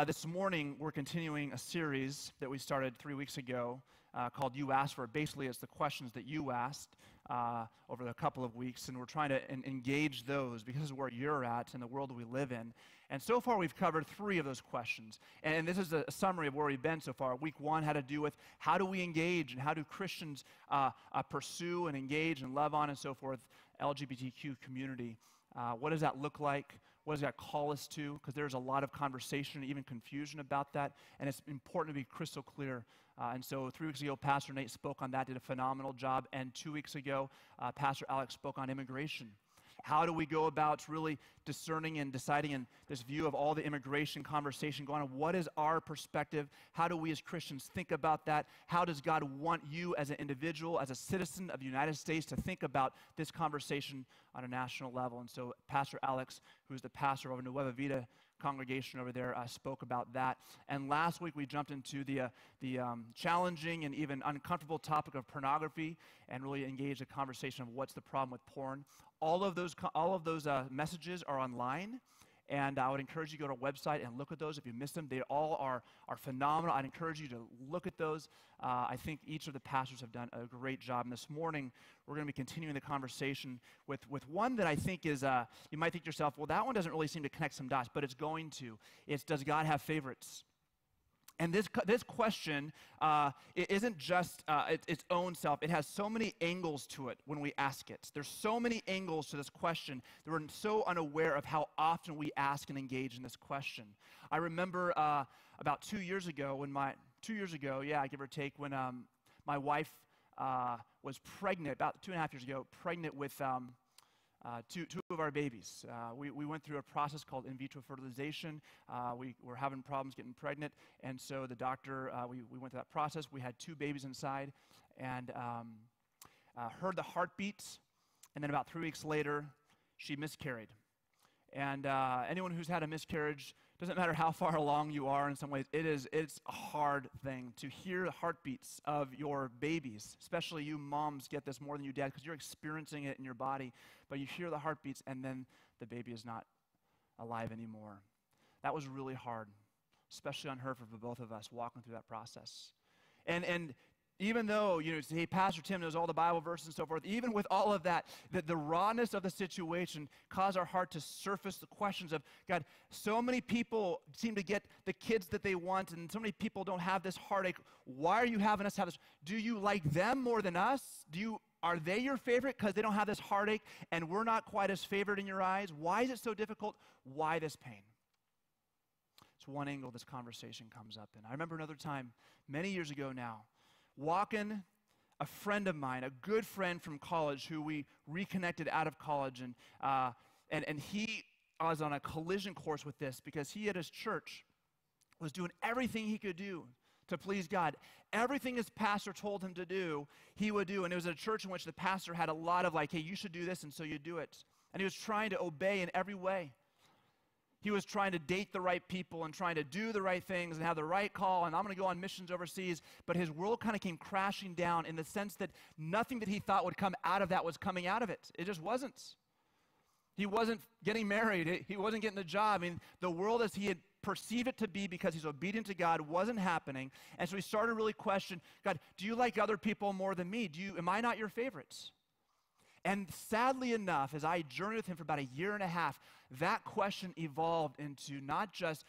This morning, we're continuing a series that we started 3 weeks ago called You Asked For It. Basically, it's the questions that you asked over a couple of weeks, and we're trying to engage those because of where you're at in the world we live in. And so far, we've covered 3 of those questions. And this is a summary of where we've been so far. Week 1 had to do with how do we engage and how do Christians pursue and engage and love on and so forth, LGBTQ community. What does that look like? What does that call us to? Because there's a lot of conversation, even confusion about that, and it's important to be crystal clear. And so 3 weeks ago, Pastor Nate spoke on that, did a phenomenal job, and 2 weeks ago, Pastor Alex spoke on immigration. How do we go about really discerning and deciding in this view of all the immigration conversation going on? What is our perspective? How do we as Christians think about that? How does God want you as an individual, as a citizen of the United States to think about this conversation on a national level? And so Pastor Alex, who's the pastor of Nueva Vida congregation over there, spoke about that. And last week we jumped into the challenging and even uncomfortable topic of pornography and really engaged a conversation of what's the problem with porn. All of those messages are online, and I would encourage you to go to our website and look at those if you missed them. They all are phenomenal. I'd encourage you to look at those. I think each of the pastors have done a great job. And this morning, we're going to be continuing the conversation with one that I think is, you might think to yourself, well, that one doesn't really seem to connect some dots, but it's going to. It's, does God have favorites? And this question it isn't just its own self. It has so many angles to it when we ask it. There's so many angles to this question that we're so unaware of how often we ask and engage in this question. I remember about 2 years ago, give or take, when my wife was pregnant, about 2.5 years ago, pregnant with two of our babies. We went through a process called in vitro fertilization. We were having problems getting pregnant, and so the doctor, we went through that process. We had 2 babies inside, and heard the heartbeats, and then about 3 weeks later, she miscarried. And anyone who's had a miscarriage, doesn't matter how far along you are in some ways, it's a hard thing to hear the heartbeats of your babies. Especially you moms get this more than you dads because you're experiencing it in your body. But you hear the heartbeats and then the baby is not alive anymore. That was really hard, especially on her for both of us walking through that process. And even though, hey, Pastor Tim knows all the Bible verses and so forth, even with all of that, the rawness of the situation caused our heart to surface the questions of, God, so many people seem to get the kids that they want, and so many people don't have this heartache. Why are you having us have this? Do you like them more than us? Are they your favorite because they don't have this heartache, and we're not quite as favored in your eyes? Why is it so difficult? Why this pain? It's one angle this conversation comes up in. I remember another time, many years ago now, walking a friend of mine, a good friend from college who we reconnected out of college, and he was on a collision course with this because he at his church was doing everything he could do to please God. Everything his pastor told him to do, he would do. And it was a church in which the pastor had a lot of like, hey, you should do this, and so you do it. And he was trying to obey in every way. He was trying to date the right people and trying to do the right things and have the right call, and I'm going to go on missions overseas. But his world kind of came crashing down in the sense that nothing that he thought would come out of that was coming out of it. It just wasn't. He wasn't getting married. He wasn't getting the job. I mean, the world as he had perceived it to be because he's obedient to God wasn't happening. And so he started to really question, God, do you like other people more than me? Am I not your favorites? And sadly enough, as I journeyed with him for about 1.5 years, that question evolved into not just,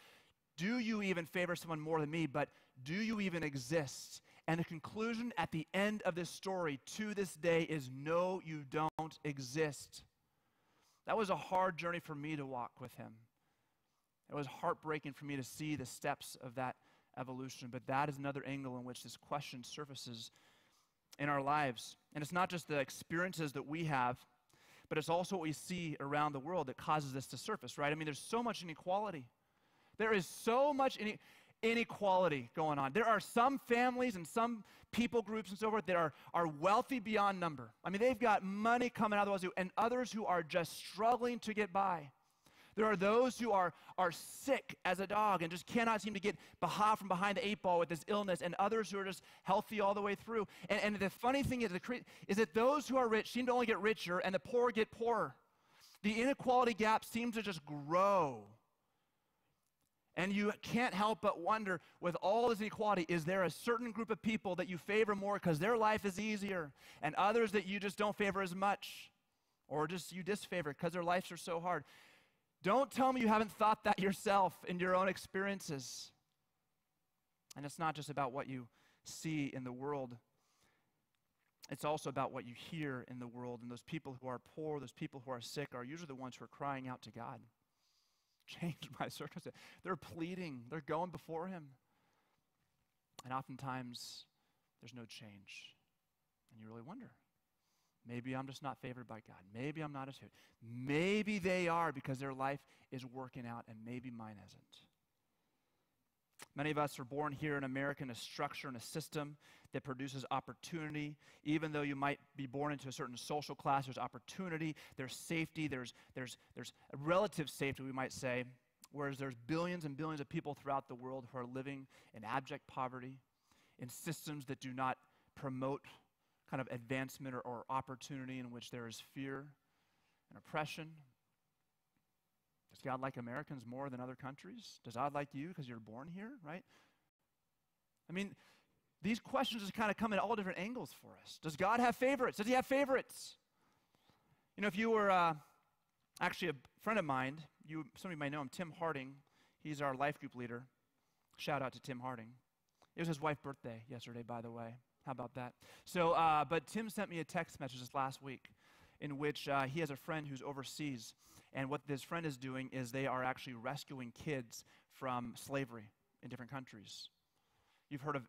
do you even favor someone more than me, but do you even exist? And the conclusion at the end of this story to this day is, no, you don't exist. That was a hard journey for me to walk with him. It was heartbreaking for me to see the steps of that evolution, but that is another angle in which this question surfaces in our lives. And it's not just the experiences that we have, but it's also what we see around the world that causes this to surface, right? I mean, there's so much inequality. There is so much inequality going on. There are some families and some people groups and so forth that are wealthy beyond number. I mean, they've got money coming out of the wazoo, and others who are just struggling to get by. There are those who are sick as a dog and just cannot seem to get from behind the 8 ball with this illness, and others who are just healthy all the way through. And the funny thing is that those who are rich seem to only get richer and the poor get poorer. The inequality gap seems to just grow. And you can't help but wonder, with all this inequality, is there a certain group of people that you favor more because their life is easier, and others that you just don't favor as much, or just you disfavor because their lives are so hard? Don't tell me you haven't thought that yourself in your own experiences. And it's not just about what you see in the world. It's also about what you hear in the world. And those people who are poor, those people who are sick, are usually the ones who are crying out to God. Change my circumstance. They're pleading. They're going before him. And oftentimes, there's no change. And you really wonder, maybe I'm just not favored by God. Maybe I'm not as favored. Maybe they are because their life is working out, and maybe mine isn't. Many of us are born here in America in a structure and a system that produces opportunity. Even though you might be born into a certain social class, there's opportunity, there's safety, there's a relative safety, we might say, whereas there's billions and billions of people throughout the world who are living in abject poverty, in systems that do not promote kind of advancement or opportunity, in which there is fear and oppression. Does God like Americans more than other countries? Does God like you because you're born here, right? I mean, these questions just kind of come in all different angles for us. Does God have favorites? Does he have favorites? You know, if you were actually a friend of mine, some of you might know him, Tim Harding. He's our life group leader. Shout out to Tim Harding. It was his wife's birthday yesterday, by the way. How about that? So, but Tim sent me a text message this last week in which he has a friend who's overseas. And what this friend is doing is they are actually rescuing kids from slavery in different countries. You've heard of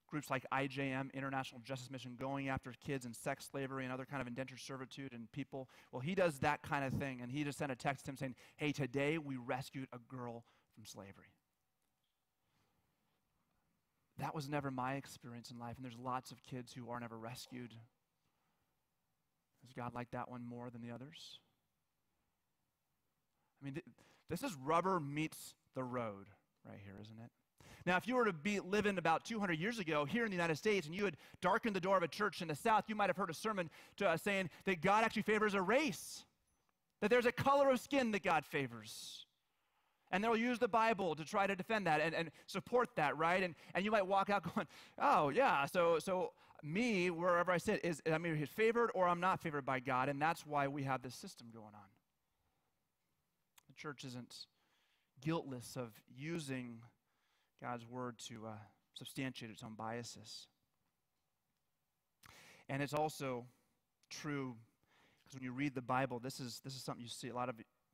groups like IJM, International Justice Mission, going after kids in sex slavery and other kind of indentured servitude and people. Well, he does that kind of thing, and he just sent a text to him saying, hey, today we rescued a girl from slavery. That was never my experience in life, and there's lots of kids who are never rescued. Does God like that one more than the others? I mean, this is rubber meets the road right here, isn't it? Now, if you were to be living about 200 years ago here in the United States and you had darkened the door of a church in the South, you might have heard a sermon saying that God actually favors a race, that there's a color of skin that God favors. And they'll use the Bible to try to defend that and support that, right? And you might walk out going, oh, yeah, so me, wherever I sit, I'm either favored or I'm not favored by God, and that's why we have this system going on. The church isn't guiltless of using God's word to substantiate its own biases. And it's also true, because when you read the Bible, this is something you see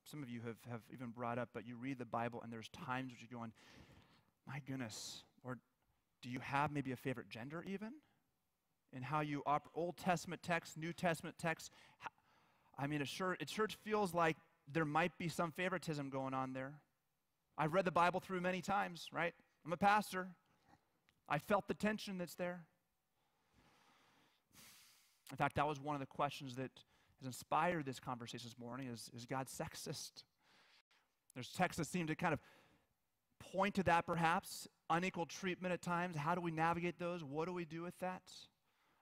some of you have even brought up, but you read the Bible and there's times which you're going, my goodness, or do you have maybe a favorite gender even? In how you Old Testament text, New Testament text, I mean, it sure feels like there might be some favoritism going on there. I've read the Bible through many times, right? I'm a pastor. I felt the tension that's there. In fact, that was one of the questions that has inspired this conversation this morning. Is God sexist? There's texts that seem to kind of point to that perhaps. Unequal treatment at times. How do we navigate those? What do we do with that?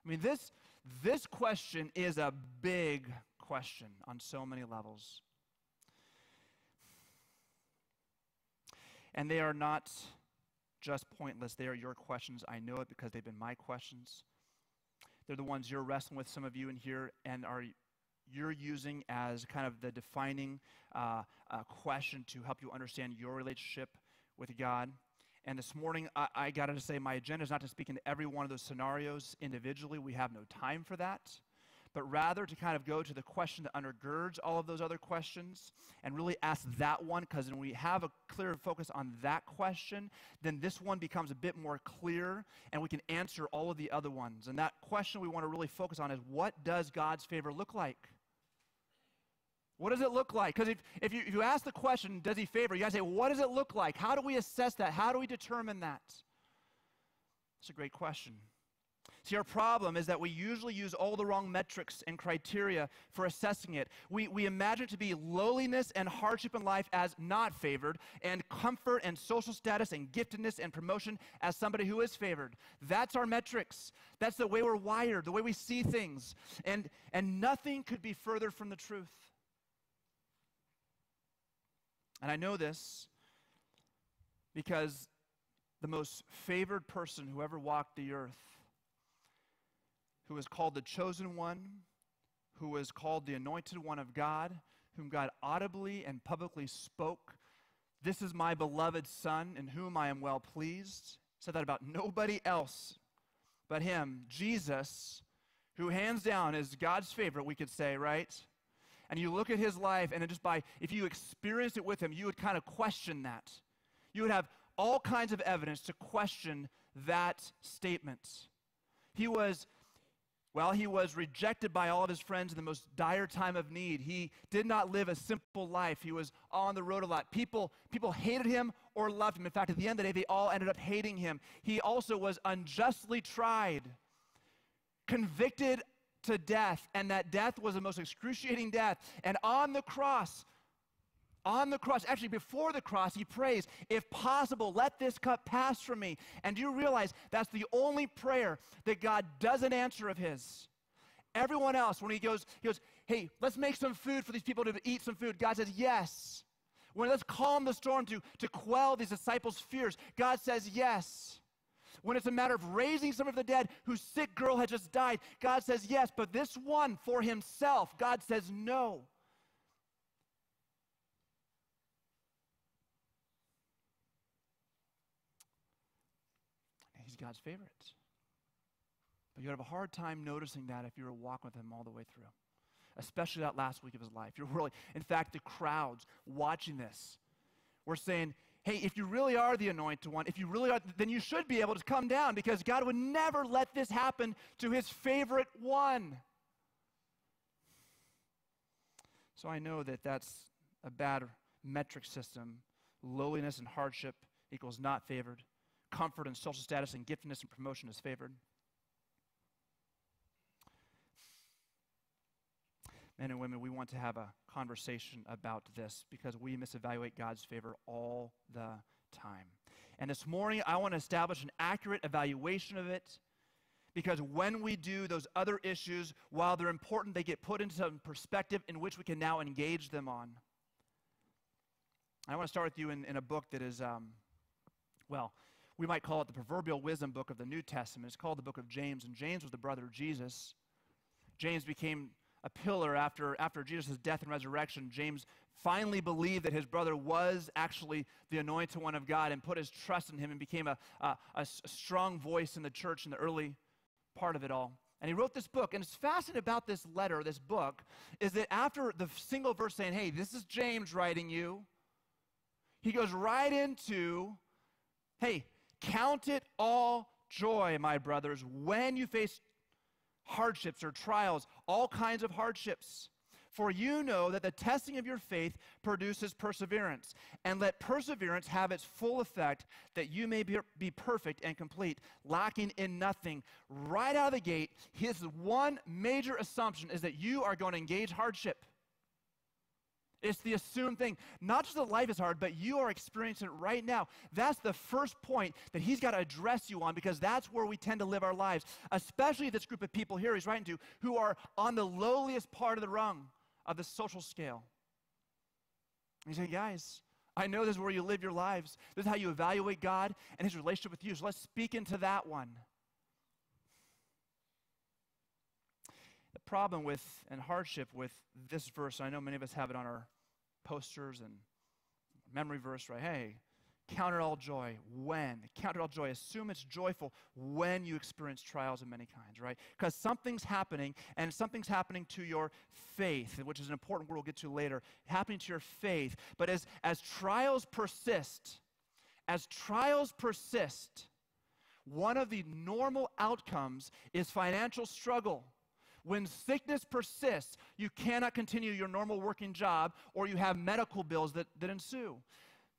I mean, this question is a big question on so many levels. And they are not just pointless. They are your questions. I know it because they've been my questions. They're the ones you're wrestling with, some of you in here, and you're using as kind of the defining question to help you understand your relationship with God. And this morning, I got to say, my agenda is not to speak into every one of those scenarios individually. We have no time for that. But rather to kind of go to the question that undergirds all of those other questions and really ask that one, because when we have a clear focus on that question, then this one becomes a bit more clear and we can answer all of the other ones. And that question we want to really focus on is, what does God's favor look like? What does it look like? Because if you ask the question, does he favor, you got to say, what does it look like? How do we assess that? How do we determine that? That's a great question. See, our problem is that we usually use all the wrong metrics and criteria for assessing it. We imagine it to be lowliness and hardship in life as not favored, and comfort and social status and giftedness and promotion as somebody who is favored. That's our metrics. That's the way we're wired, the way we see things. And nothing could be further from the truth. And I know this Because the most favored person who ever walked the earth, who was called the chosen one, who was called the anointed one of God, whom God audibly and publicly spoke, "This is my beloved Son, in whom I am well pleased," said that about nobody else but him, Jesus, who hands down is God's favorite, we could say, right? And you look at his life, and if you experienced it with him, you would kind of question that. You would have all kinds of evidence to question that statement. He was rejected by all of his friends in the most dire time of need. He did not live a simple life. He was on the road a lot. People hated him or loved him. In fact, at the end of the day, they all ended up hating him. He also was unjustly tried, convicted to death, and that death was the most excruciating death. And on the cross, actually before the cross, he prays, "If possible, let this cup pass from me." And do you realize that's the only prayer that God doesn't answer of his? Everyone else, when he goes, "Hey, let's make some food for these people to eat some food," God says, "Yes." When let's calm the storm to quell these disciples' fears, God says, "Yes." When it's a matter of raising some of the dead whose sick girl had just died, God says, "Yes." But this one for himself, God says, "No." He's God's favorite. But you have a hard time noticing that if you were walking with him all the way through, especially that last week of his life. In fact, the crowds watching this were saying, "Hey, if you really are the anointed one, if you really are, then you should be able to come down, because God would never let this happen to his favorite one." So I know that that's a bad metric system. Lowliness and hardship equals not favored. Comfort and social status and giftedness and promotion is favored. Men and women, we want to have a conversation about this because we misevaluate God's favor all the time. And this morning, I want to establish an accurate evaluation of it, because when we do, those other issues, while they're important, they get put into some perspective in which we can now engage them on. I want to start with you in a book that is, we might call it the proverbial wisdom book of the New Testament. It's called the book of James, and James was the brother of Jesus. James became a pillar after Jesus' death and resurrection. James finally believed that his brother was actually the anointed one of God and put his trust in him and became a strong voice in the church in the early part of it all. And he wrote this book, and it's fascinating about this letter, this book, is that after the single verse saying, "Hey, this is James writing you," he goes right into, "Hey, count it all joy, my brothers, when you face hardships or trials, all kinds of hardships. For you know that the testing of your faith produces perseverance. And let perseverance have its full effect, that you may be perfect and complete, lacking in nothing." Right out of the gate, his one major assumption is that you are going to engage hardship. It's the assumed thing. Not just that life is hard, but you are experiencing it right now. That's the first point that he's got to address you on, because that's where we tend to live our lives, especially this group of people here he's writing to who are on the lowliest part of the rung of the social scale. And he's saying, "Guys, I know this is where you live your lives. This is how you evaluate God and his relationship with you. So let's speak into that one." The problem with and hardship with this verse, I know many of us have it on our posters and memory verse, right? Hey, count it all joy when. Count it all joy. Assume it's joyful when you experience trials of many kinds, right? Because something's happening, and something's happening to your faith, which is an important word we'll get to later, happening to your faith. But as trials persist, one of the normal outcomes is financial struggle. When sickness persists, you cannot continue your normal working job, or you have medical bills that ensue.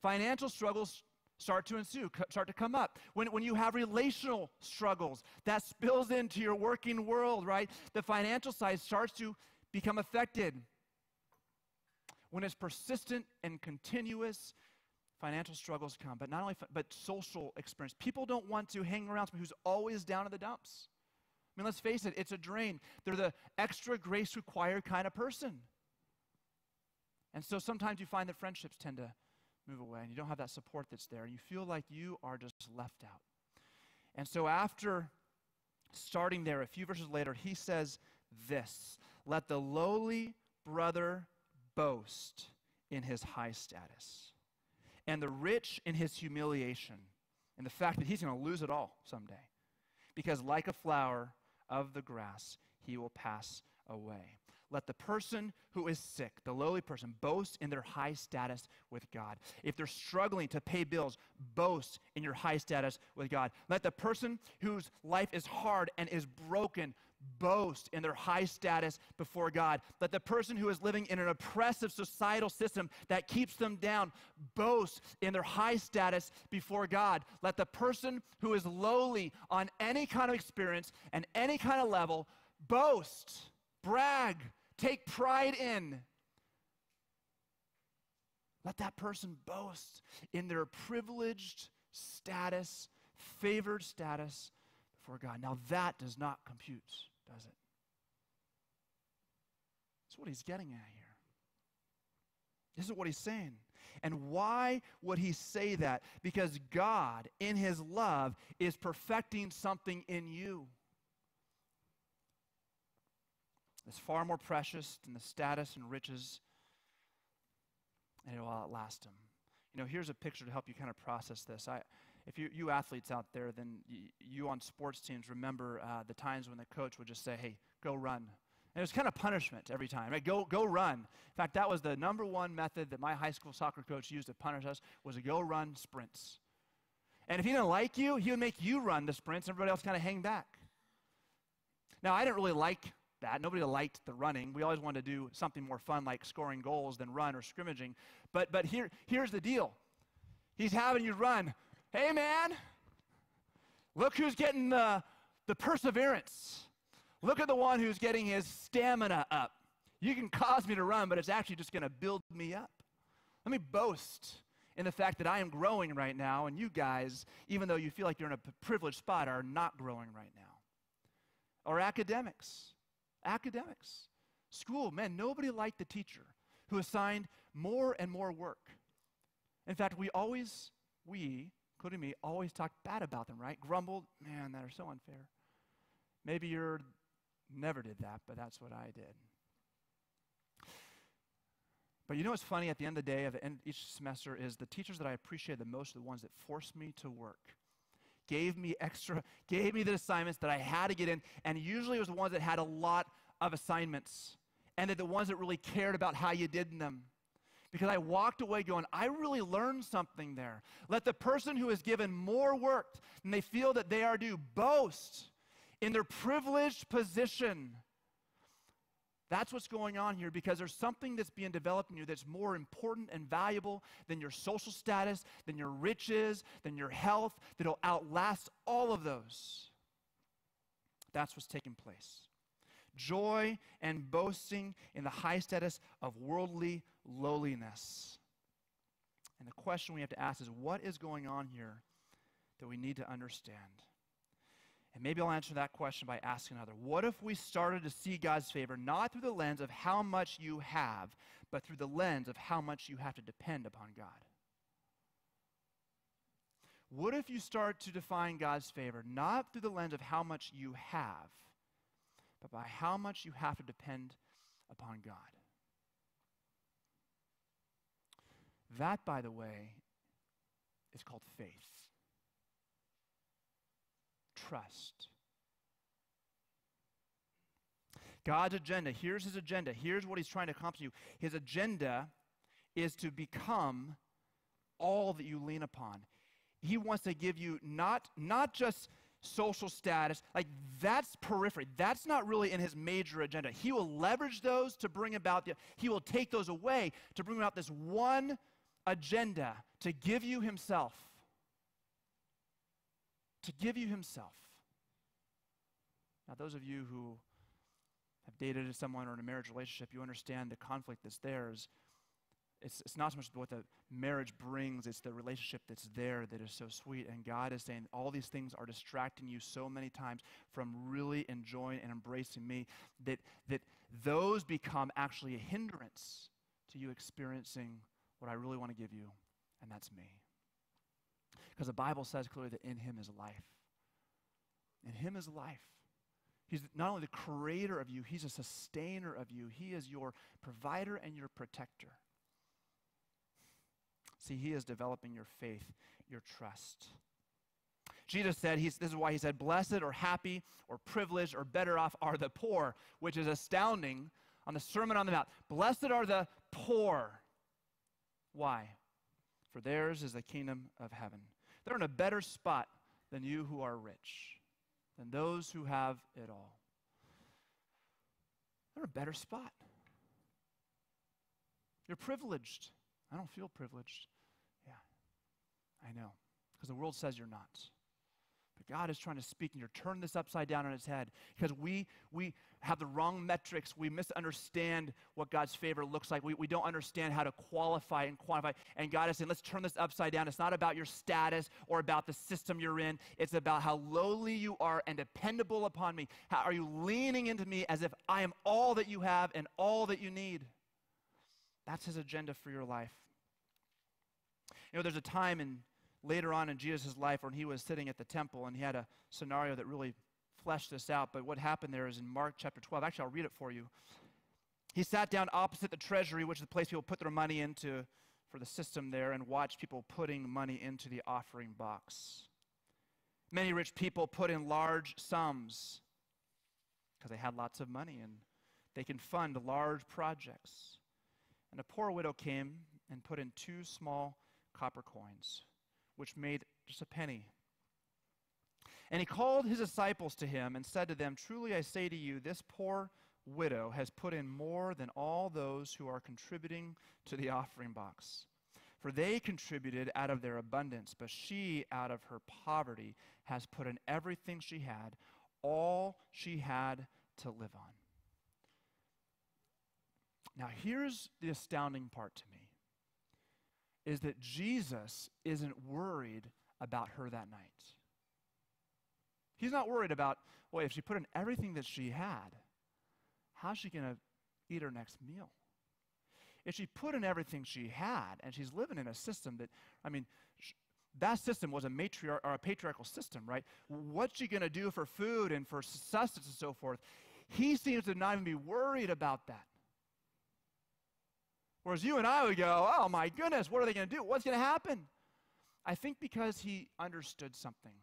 Financial struggles start to ensue, start to come up. When you have relational struggles, that spills into your working world, right? The financial side starts to become affected. When it's persistent and continuous, financial struggles come. But not only, but social experience. People don't want to hang around someone who's always down in the dumps. I mean, let's face it, it's a drain. They're the extra grace required kind of person. And so sometimes you find that friendships tend to move away, and you don't have that support that's there, and you feel like you are just left out. And so after starting there, a few verses later, he says this: let the lowly brother boast in his high status, and the rich in his humiliation, and the fact that he's going to lose it all someday. Because like a flower of the grass, he will pass away. Let the person who is sick, the lowly person, boast in their high status with God. If they're struggling to pay bills, boast in your high status with God. Let the person whose life is hard and is broken boast in their high status before God. Let the person who is living in an oppressive societal system that keeps them down boast in their high status before God. Let the person who is lowly on any kind of experience and any kind of level boast, brag, take pride in. Let that person boast in their privileged status, favored status before God. Now that does not compute, does it? That's what he's getting at here. This is what he's saying. And why would he say that? Because God, in his love, is perfecting something in you. It's far more precious than the status and riches, and it will outlast him. You know, here's a picture to help you kind of process this. If you athletes out there, then you on sports teams remember the times when the coach would just say, hey, go run. And it was kind of punishment every time, right? Go run. In fact, that was the number one method that my high school soccer coach used to punish us, was to go run sprints. And if he didn't like you, he would make you run the sprints, and everybody else kind of hang back. Now, I didn't really like that. Nobody liked the running. We always wanted to do something more fun like scoring goals than run or scrimmaging. But here's the deal. He's having you run. Hey, man, look who's getting the perseverance. Look at the one who's getting his stamina up. You can cause me to run, but it's actually just going to build me up. Let me boast in the fact that I am growing right now, and you guys, even though you feel like you're in a privileged spot, are not growing right now. Or academics. School, man, nobody liked the teacher who assigned more and more work. In fact, we, including me, always talked bad about them, right? Grumbled, man, that are so unfair. Maybe you never did that, but that's what I did. But you know what's funny at the end of the day, at the end of each semester, is the teachers that I appreciate the most are the ones that forced me to work. Gave me the assignments that I had to get in, and usually it was the ones that had a lot of assignments, and the ones that really cared about how you did them. Because I walked away going, I really learned something there. Let the person who is given more work than they feel that they are due boast in their privileged position. That's what's going on here, because there's something that's being developed in you that's more important and valuable than your social status, than your riches, than your health, that'll outlast all of those. That's what's taking place. Joy and boasting in the high status of worldly lowliness. And the question we have to ask is, what is going on here that we need to understand? And maybe I'll answer that question by asking another. What if we started to see God's favor not through the lens of how much you have, but through the lens of how much you have to depend upon God? What if you start to define God's favor not through the lens of how much you have, but by how much you have to depend upon God? That, by the way, is called faith. Trust. God's agenda, here's his agenda. Here's what he's trying to accomplish you. His agenda is to become all that you lean upon. He wants to give you not just social status, like that's periphery. That's not really in his major agenda. He will leverage those to bring about, he will take those away to bring about this one agenda, to give you himself. To give you himself. Now, those of you who have dated someone or in a marriage relationship, you understand the conflict that's there. It's not so much what the marriage brings, it's the relationship that's there that is so sweet. And God is saying all these things are distracting you so many times from really enjoying and embracing me that those become actually a hindrance to you experiencing what I really want to give you and that's me. Because the Bible says clearly that in him is life. In him is life. He's not only the creator of you, he's a sustainer of you. He is your provider and your protector. See, he is developing your faith, your trust. Jesus said, this is why he said, blessed or happy or privileged or better off are the poor, which is astounding on the Sermon on the Mount. Blessed are the poor. Why? For theirs is the kingdom of heaven. They're in a better spot than you who are rich, than those who have it all. They're in a better spot. You're privileged. I don't feel privileged. Yeah, I know, because the world says you're not. But God is trying to speak, and you're turning this upside down on its head, because we have the wrong metrics. We misunderstand what God's favor looks like. We don't understand how to qualify and quantify. And God is saying, let's turn this upside down. It's not about your status or about the system you're in. It's about how lowly you are and dependable upon me. How are you leaning into me as if I am all that you have and all that you need? That's his agenda for your life. You know, there's a time later on in Jesus' life when he was sitting at the temple, and he had a scenario that really fleshed this out. But what happened there is in Mark chapter 12. Actually, I'll read it for you. He sat down opposite the treasury, which is the place people put their money into for the system there, and watched people putting money into the offering box. Many rich people put in large sums because they had lots of money, and they can fund large projects. And a poor widow came and put in 2 small copper coins, which made just a penny. And he called his disciples to him and said to them, truly I say to you, this poor widow has put in more than all those who are contributing to the offering box. For they contributed out of their abundance, but she out of her poverty has put in everything she had, all she had to live on. Now here's the astounding part to me, is that Jesus isn't worried about her that night. He's not worried about, well, if she put in everything that she had, how's she going to eat her next meal? If she put in everything she had, and she's living in a system that, that system was a patriarchal system, right? What's she going to do for food and for sustenance and so forth? He seems to not even be worried about that. Whereas you and I would go, oh my goodness, what are they going to do? What's going to happen? I think because he understood something.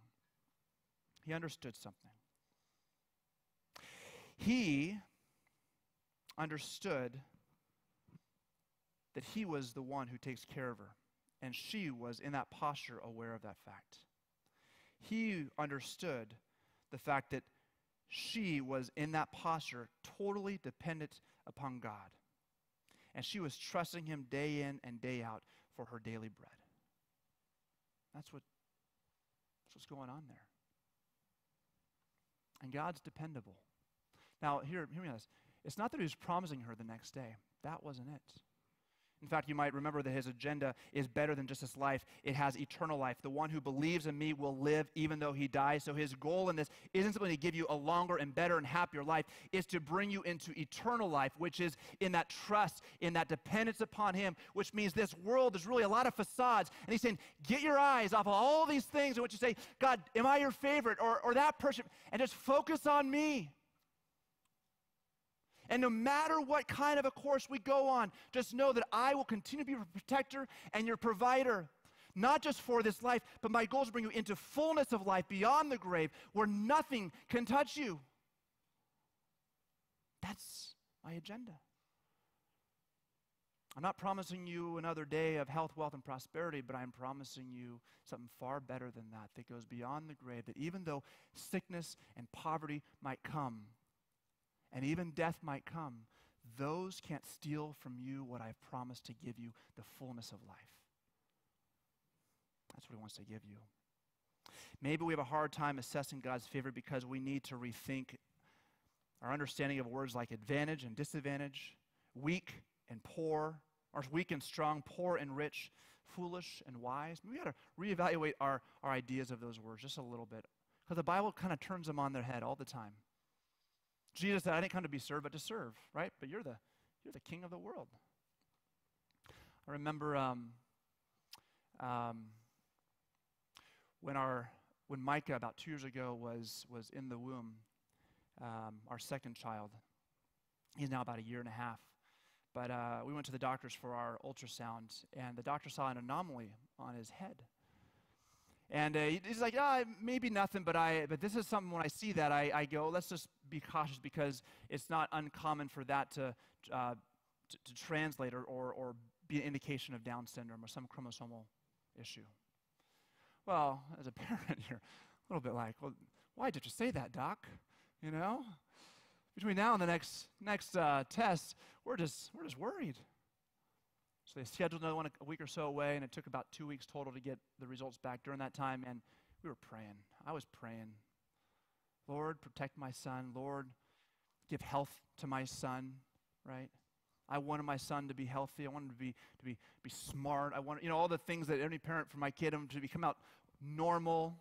He understood something. He understood that he was the one who takes care of her, and she was in that posture aware of that fact. He understood the fact that she was in that posture totally dependent upon God. And she was trusting him day in and day out for her daily bread. That's what's going on there. And God's dependable. Now, hear me on this. It's not that he was promising her the next day. That wasn't it. In fact, you might remember that his agenda is better than just this life. It has eternal life. The one who believes in me will live even though he dies. So his goal in this isn't simply to give you a longer and better and happier life. It's to bring you into eternal life, which is in that trust, in that dependence upon him, which means this world is really a lot of facades. And he's saying, get your eyes off of all these things in which you say, God, am I your favorite or that person? And just focus on me. And no matter what kind of a course we go on, just know that I will continue to be your protector and your provider, not just for this life, but my goal is to bring you into fullness of life beyond the grave where nothing can touch you. That's my agenda. I'm not promising you another day of health, wealth, and prosperity, but I'm promising you something far better than that, that goes beyond the grave, that even though sickness and poverty might come, and even death might come, those can't steal from you what I've promised to give you, the fullness of life. That's what he wants to give you. Maybe we have a hard time assessing God's favor because we need to rethink our understanding of words like advantage and disadvantage, weak and poor, or weak and strong, poor and rich, foolish and wise. We got to reevaluate our ideas of those words just a little bit, because the Bible kind of turns them on their head all the time. Jesus said, I didn't come to be served, but to serve, right? But you're the king of the world. I remember Um, when Micah, about 2 years ago, was in the womb, our second child, he's now about a year and a half. But we went to the doctors for our ultrasound, and the doctor saw an anomaly on his head. And he's like, maybe nothing, but this is something, when I see that, I go, let's just be cautious, because it's not uncommon for that to translate or be an indication of Down syndrome or some chromosomal issue. Well, as a parent, you're a little bit like, well, why did you say that, doc? You know? Between now and the next test, we're just worried. So they scheduled another one a week or so away, and it took about 2 weeks total to get the results back during that time, and we were praying. I was praying. Lord, protect my son. Lord, give health to my son, right? I wanted my son to be healthy. I wanted him to be smart. I wanted, all the things that any parent for my kid, to become out normal.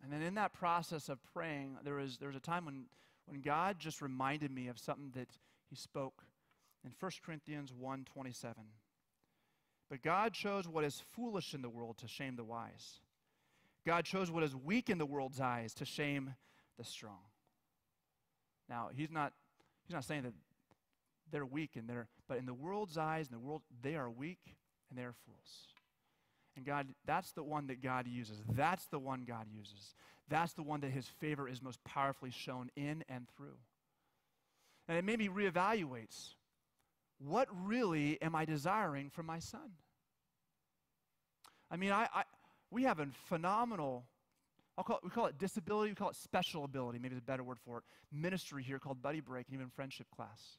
And then in that process of praying, there was a time when God just reminded me of something that he spoke in 1 Corinthians 1:27. But God chose what is foolish in the world to shame the wise. God chose what is weak in the world's eyes to shame the strong. Now, he's not saying that they're weak but in the world's eyes, they are weak and they are fools. And God, that's the one that God uses. That's the one God uses. That's the one that his favor is most powerfully shown in and through. And it made me reevaluate, what really am I desiring from my son? I mean, we have a phenomenal, we call it disability, we call it special ability, maybe it's a better word for it, ministry here called Buddy Break and even friendship class.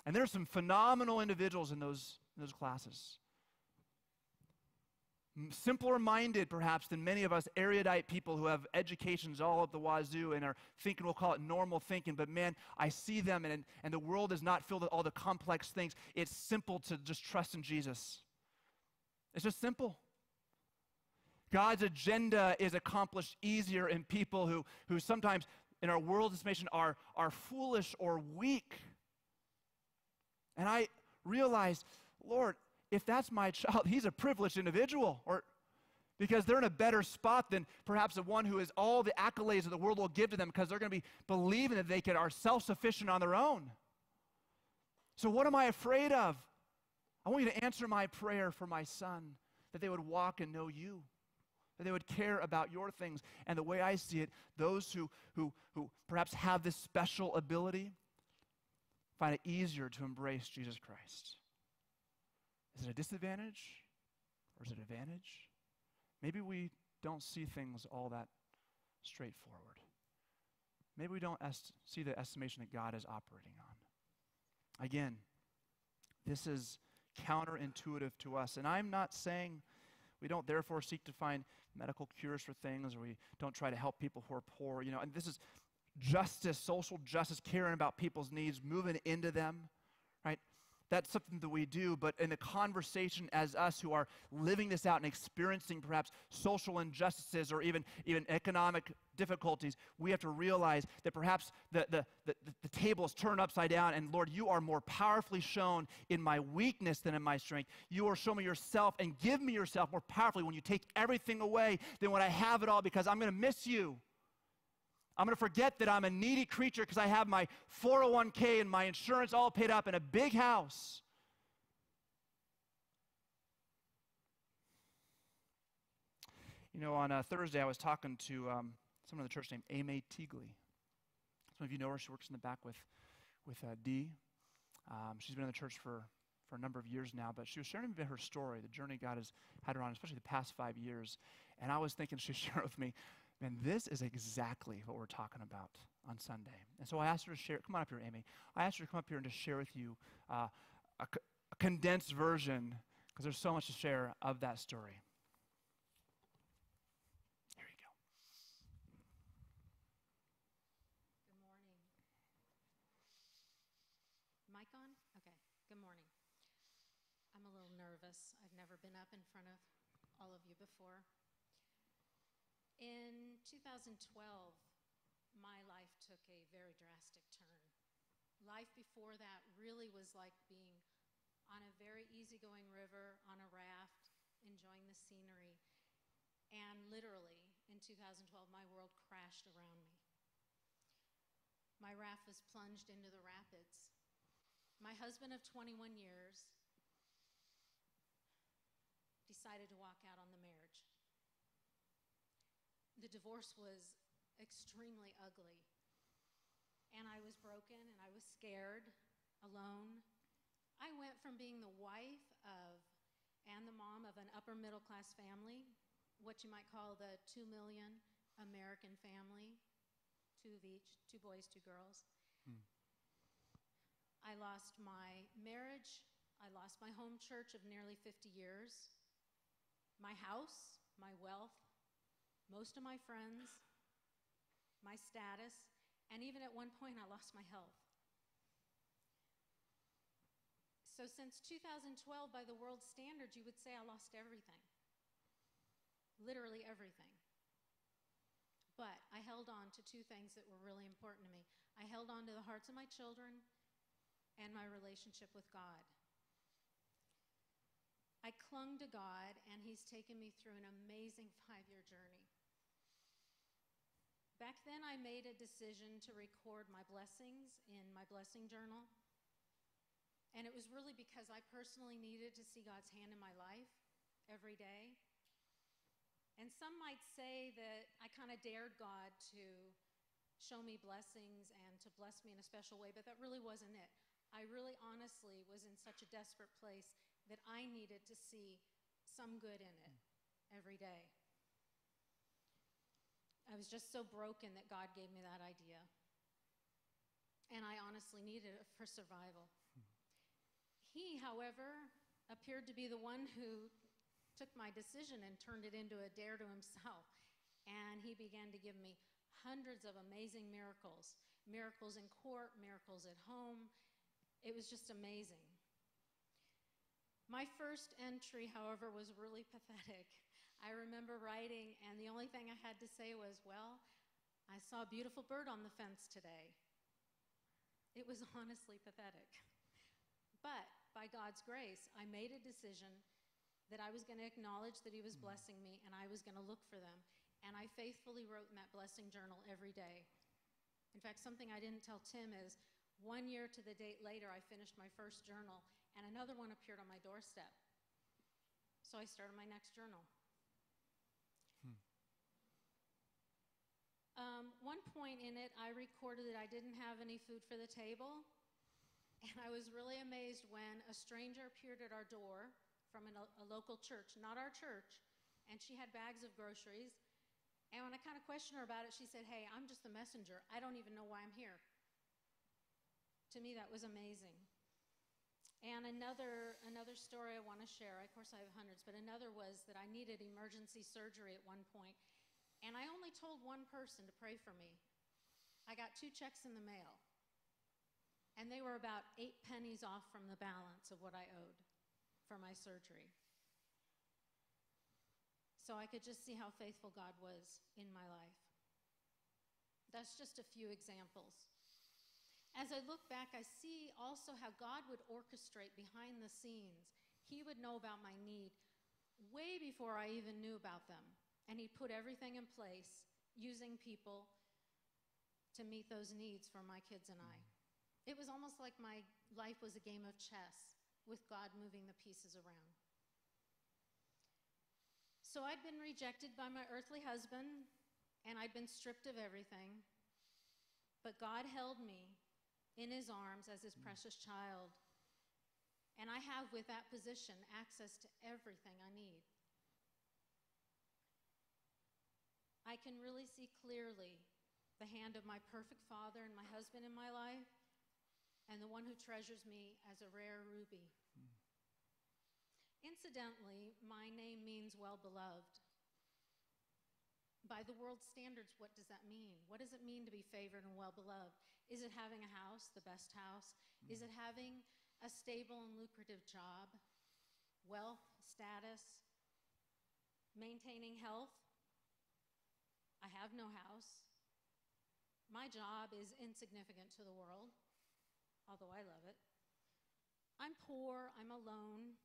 And there are some phenomenal individuals in those classes. Simpler minded, perhaps, than many of us erudite people who have educations all up the wazoo and are thinking, we'll call it normal thinking. But man, I see them, and the world is not filled with all the complex things. It's simple to just trust in Jesus. It's just simple. God's agenda is accomplished easier in people who sometimes, in our world's estimation, are foolish or weak. And I realized, Lord, if that's my child, he's a privileged individual, because they're in a better spot than perhaps the one who is all the accolades that the world will give to them, because they're going to be believing that they are self-sufficient on their own. So what am I afraid of? I want you to answer my prayer for my son, that they would walk and know you, that they would care about your things. And the way I see it, those who perhaps have this special ability find it easier to embrace Jesus Christ. Is it a disadvantage or is it an advantage? Maybe we don't see things all that straightforward. Maybe we don't see the estimation that God is operating on. Again, this is counterintuitive to us. And I'm not saying we don't therefore seek to find medical cures for things, or we don't try to help people who are poor. And this is justice, social justice, caring about people's needs, moving into them, right? That's something that we do, but in the conversation as us who are living this out and experiencing perhaps social injustices or even economic difficulties, we have to realize that perhaps the table is turned upside down, and Lord, you are more powerfully shown in my weakness than in my strength. You will show me yourself and give me yourself more powerfully when you take everything away than when I have it all, because I'm going to miss you. I'm going to forget that I'm a needy creature because I have my 401k and my insurance all paid up in a big house. On Thursday, I was talking to someone in the church named Amy Teagley. Some of you know her. She works in the back with Dee. She's been in the church for a number of years now, but she was sharing a bit her story, the journey God has had her on, especially the past 5 years. And I was thinking she shared with me, man, this is exactly what we're talking about on Sunday. And so I asked her to share. Come on up here, Amy. I asked her to come up here and to share with you a condensed version, because there's so much to share of that story. Here you go. Good morning. Mic on? Okay. Good morning. I'm a little nervous. I've never been up in front of all of you before. In 2012, my life took a very drastic turn. Life before that really was like being on a very easygoing river on a raft, enjoying the scenery. And literally, in 2012, my world crashed around me. My raft was plunged into the rapids. My husband of 21 years decided to walk out on the marriage. The divorce was extremely ugly. And I was broken, and I was scared, alone. I went from being the wife of and the mom of an upper middle class family, what you might call the 2 million American family, 2 of each, 2 boys, 2 girls. I lost my marriage. I lost my home church of nearly 50 years, my house, my wealth, most of my friends, my status, and even at one point I lost my health. So since 2012, by the world's standards, you would say I lost everything. Literally everything. But I held on to 2 things that were really important to me. I held on to the hearts of my children and my relationship with God. I clung to God, and He's taken me through an amazing 5-year journey. Back then, I made a decision to record my blessings in my blessing journal. And it was really because I personally needed to see God's hand in my life every day. And some might say that I kind of dared God to show me blessings and to bless me in a special way, but that really wasn't it. I really honestly was in such a desperate place that I needed to see some good in it every day. I was just so broken that God gave me that idea. And I honestly needed it for survival. He, however, appeared to be the one who took my decision and turned it into a dare to himself. And he began to give me hundreds of amazing miracles. Miracles in court, miracles at home. It was just amazing. My first entry, however, was really pathetic. I remember writing, and the only thing I had to say was, well, I saw a beautiful bird on the fence today. It was honestly pathetic. But by God's grace, I made a decision that I was going to acknowledge that He was blessing me, and I was going to look for them. And I faithfully wrote in that blessing journal every day. In fact, something I didn't tell Tim is 1 year to the date later, I finished my first journal, and another one appeared on my doorstep. So I started my next journal. One point in it, I recorded that I didn't have any food for the table, and I was really amazed when a stranger appeared at our door from a local church, not our church, and she had bags of groceries. And when I kind of questioned her about it, she said, "Hey, I'm just the messenger. I don't even know why I'm here." To me, that was amazing. And another story I want to share, of course I have hundreds, but another was that I needed emergency surgery at one point, and I only told one person to pray for me. I got 2 checks in the mail, and they were about 8 pennies off from the balance of what I owed for my surgery. So I could just see how faithful God was in my life. That's just a few examples. As I look back, I see also how God would orchestrate behind the scenes. He would know about my need way before I even knew about them. And He'd put everything in place, using people to meet those needs for my kids and I. It was almost like my life was a game of chess with God moving the pieces around. So I'd been rejected by my earthly husband, and I'd been stripped of everything. But God held me in His arms as His precious child. And I have, with that position, access to everything I need. I can really see clearly the hand of my perfect Father and my husband in my life, and the one who treasures me as a rare ruby. Incidentally, my name means well-beloved. By the world's standards, what does that mean? What does it mean to be favored and well-beloved? Is it having a house, the best house? Is it having a stable and lucrative job? Wealth, status, maintaining health? I have no house. My job is insignificant to the world, although I love it. I'm poor, I'm alone,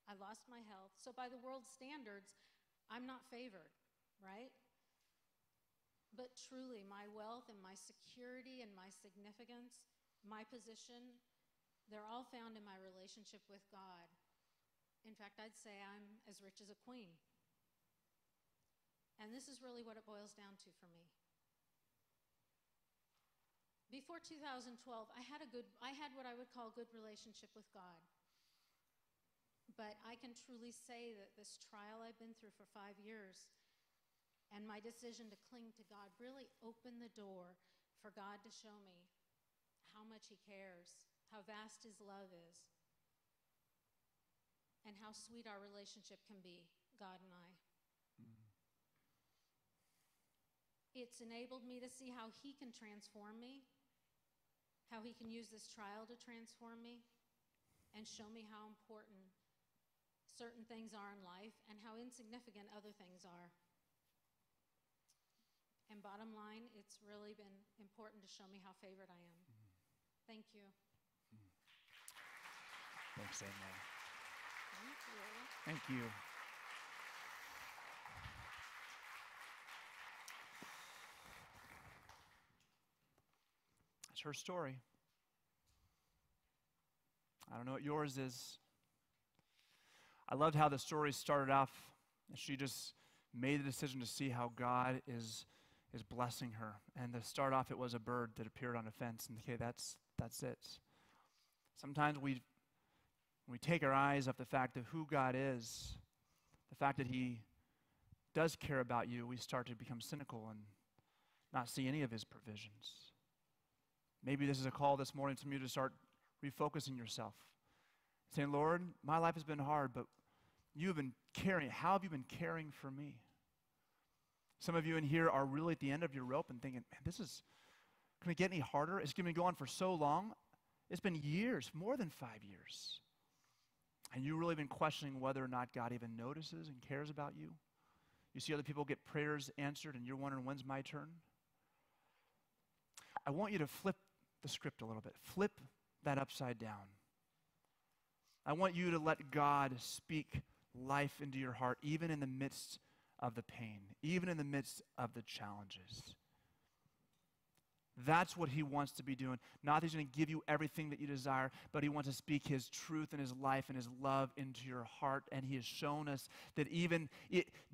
I lost my health. So by the world's standards, I'm not favored, right? But truly, my wealth and my security and my significance, my position, they're all found in my relationship with God. In fact, I'd say I'm as rich as a queen. And this is really what it boils down to for me. Before 2012, I had what I would call a good relationship with God. But I can truly say that this trial I've been through for 5 years and my decision to cling to God really opened the door for God to show me how much He cares, how vast His love is, and how sweet our relationship can be, God and I. It's enabled me to see how He can transform me, how He can use this trial to transform me, and show me how important certain things are in life and how insignificant other things are. And bottom line, it's really been important to show me how favored I am. Thank you. Thanks, amen. Thank you. Thank you. That's her story. I don't know what yours is. I loved how the story started off. She just made the decision to see how God is blessing her. And to start off, it was a bird that appeared on a fence. And okay, that's it. Sometimes we take our eyes off the fact of who God is, the fact that He does care about you, we start to become cynical and not see any of His provisions. Maybe this is a call this morning to you to start refocusing yourself. Saying, Lord, my life has been hard, but you have been caring. How have you been caring for me? Some of you in here are really at the end of your rope and thinking, man, this is going to get any harder. It's going to go on for so long. It's been years, more than 5 years. And you've really been questioning whether or not God even notices and cares about you. You see other people get prayers answered and you're wondering, when's my turn? I want you to flip the script a little bit. Flip that upside down. I want you to let God speak life into your heart, even in the midst of the pain, even in the midst of the challenges. That's what He wants to be doing. Not that He's going to give you everything that you desire, but He wants to speak His truth and His life and His love into your heart. And He has shown us that even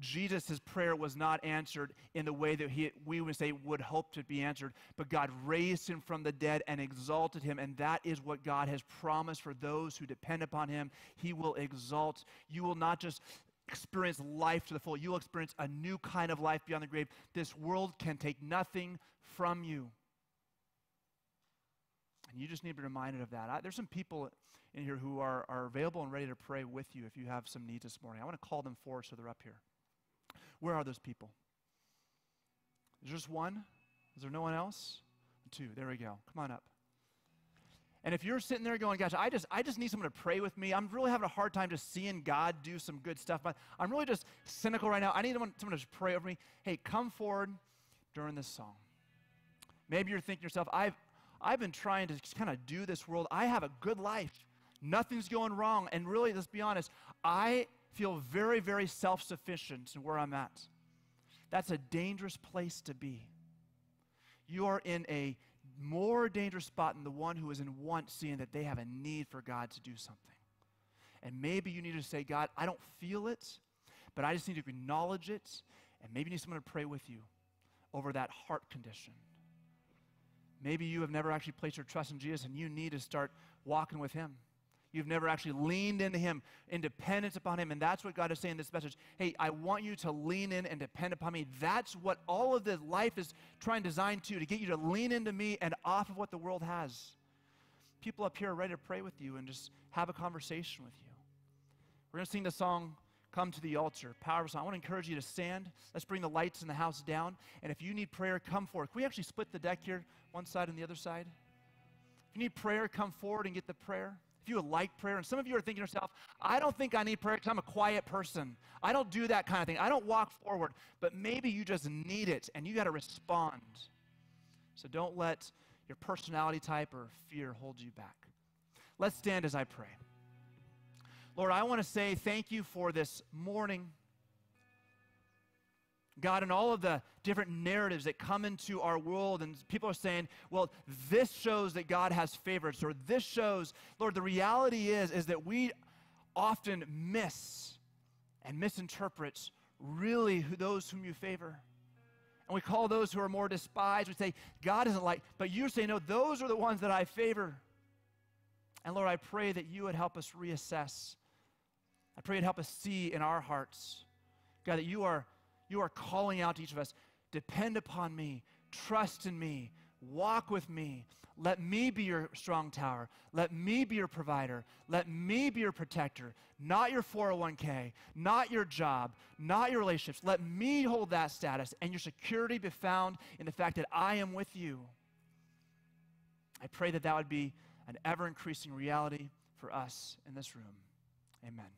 Jesus' prayer was not answered in the way that we would say would hope to be answered, but God raised Him from the dead and exalted Him. And that is what God has promised for those who depend upon Him. He will exalt. You will not just experience life to the full. You will experience a new kind of life beyond the grave. This world can take nothing from you. And you just need to be reminded of that. There's some people in here who are available and ready to pray with you if you have some needs this morning. I want to call them forward so they're up here. Where are those people? Is there just one? Is there no one else? Two. There we go. Come on up. And if you're sitting there going, gosh, I just need someone to pray with me. I'm really having a hard time just seeing God do some good stuff. But I'm really just cynical right now. I need someone to just pray over me. Hey, come forward during this song. Maybe you're thinking to yourself, I've been trying to kind of do this world. I have a good life. Nothing's going wrong. And really, let's be honest, I feel very, very self-sufficient in where I'm at. That's a dangerous place to be. You are in a more dangerous spot than the one who is in want, seeing that they have a need for God to do something. And maybe you need to say, God, I don't feel it, but I just need to acknowledge it. And maybe you need someone to pray with you over that heart condition. Maybe you have never actually placed your trust in Jesus and you need to start walking with Him. You've never actually leaned into Him, in dependence upon Him. And that's what God is saying in this message. Hey, I want you to lean in and depend upon me. That's what all of this life is trying to design to get you to lean into me and off of what the world has. People up here are ready to pray with you and just have a conversation with you. We're going to sing the song, Come to the Altar, powerful song. I want to encourage you to stand. Let's bring the lights in the house down. And if you need prayer, come forward. Can we actually split the deck here, one side and the other side? If you need prayer, come forward and get the prayer. If you would like prayer, and some of you are thinking to yourself, I don't think I need prayer because I'm a quiet person. I don't do that kind of thing. I don't walk forward. But maybe you just need it, and you got to respond. So don't let your personality type or fear hold you back. Let's stand as I pray. Lord, I want to say thank you for this morning. God, in all of the different narratives that come into our world, and people are saying, well, this shows that God has favorites, or this shows, Lord, the reality is that we often miss and misinterpret really those whom you favor. And we call those who are more despised, we say, God isn't like, but you're saying, no, those are the ones that I favor. And Lord, I pray that you would help us reassess. I pray you'd help us see in our hearts, God, that you are calling out to each of us, depend upon me, trust in me, walk with me. Let me be your strong tower. Let me be your provider. Let me be your protector, not your 401k, not your job, not your relationships. Let me hold that status, and your security be found in the fact that I am with you. I pray that that would be an ever-increasing reality for us in this room. Amen.